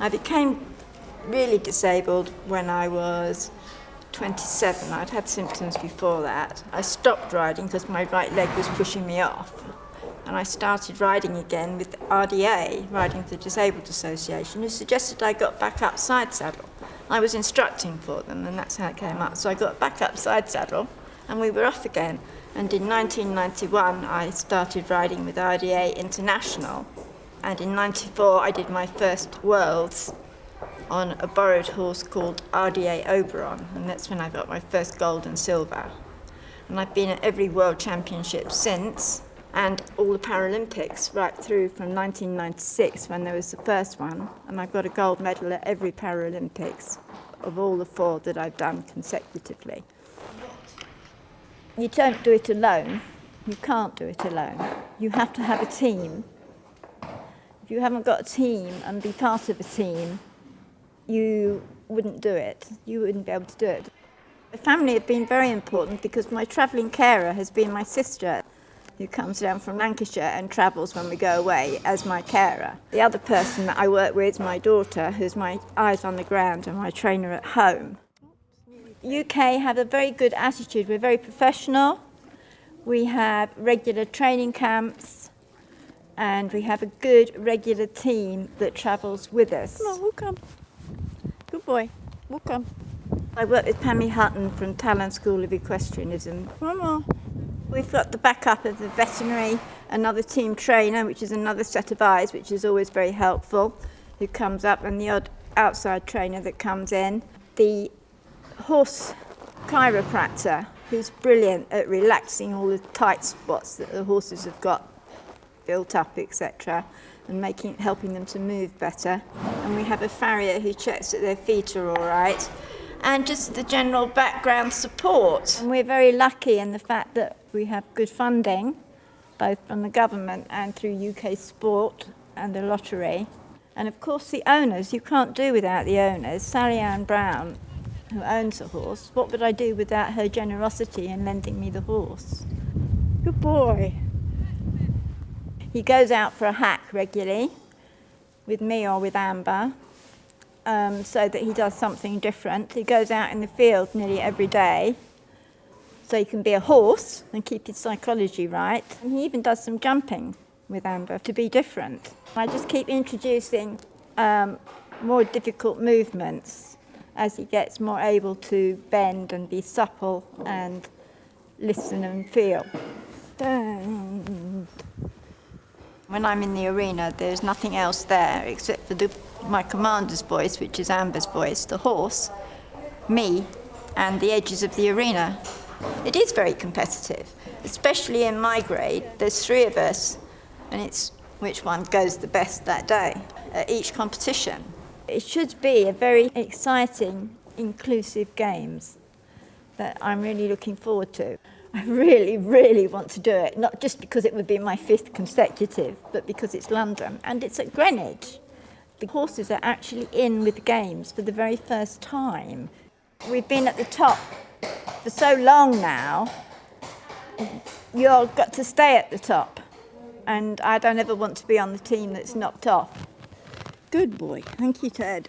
I became really disabled when I was 27. I'd had symptoms before that. I stopped riding because my right leg was pushing me off. And I started riding again with RDA, Riding for the Disabled Association, who suggested I got back up side saddle. I was instructing for them, and that's how it came up. So I got back up side saddle, and we were off again. And in 1991, I started riding with RDA International. And in 94, I did my first Worlds on a borrowed horse called RDA Oberon, and that's when I got my first gold and silver. And I've been at every World Championship since, and all the Paralympics right through from 1996 when there was the first one, and I've got a gold medal at every Paralympics of all the 4 that I've done consecutively. You don't do it alone. You can't do it alone. You have to have a team. If you haven't got a team and be part of a team, you wouldn't do it. You wouldn't be able to do it. The family have been very important because my travelling carer has been my sister, who comes down from Lancashire and travels when we go away as my carer. The other person that I work with is my daughter, who's my eyes on the ground and my trainer at home. UK have a very good attitude. We're very professional. We have regular training camps, and we have a good regular team that travels with us. Come on, we'll come. Good boy, we'll come. I work with Pammy Hutton from Talon School of Equestrianism. Come on. We've got the backup of the veterinary, another team trainer, which is another set of eyes, which is always very helpful, who comes up, and the odd outside trainer that comes in. The horse chiropractor, who's brilliant at relaxing all the tight spots that the horses have got built up, etc., and helping them to move better. And we have a farrier who checks that their feet are all right, and just the general background support. And we're very lucky in the fact that we have good funding, both from the government and through UK Sport and the lottery. And of course the owners, you can't do without the owners. Sally Ann Brown, who owns the horse, what would I do without her generosity in lending me the horse? Good boy. He goes out for a hack regularly, with me or with Amber, so that he does something different. He goes out in the field nearly every day, so he can be a horse and keep his psychology right. And he even does some jumping with Amber to be different. I just keep introducing more difficult movements as he gets more able to bend and be supple and listen and feel. When I'm in the arena, there's nothing else there except for my commander's voice, which is Amber's voice, the horse, me, and the edges of the arena. It is very competitive, especially in my grade. There's 3 of us, and it's which one goes the best that day at each competition. It should be a very exciting, inclusive games that I'm really looking forward to. I really, really want to do it, not just because it would be my 5th consecutive, but because it's London and it's at Greenwich. The horses are actually in with the games for the very first time. We've been at the top for so long now, you've got to stay at the top, and I don't ever want to be on the team that's knocked off. Good boy. Thank you, Ted.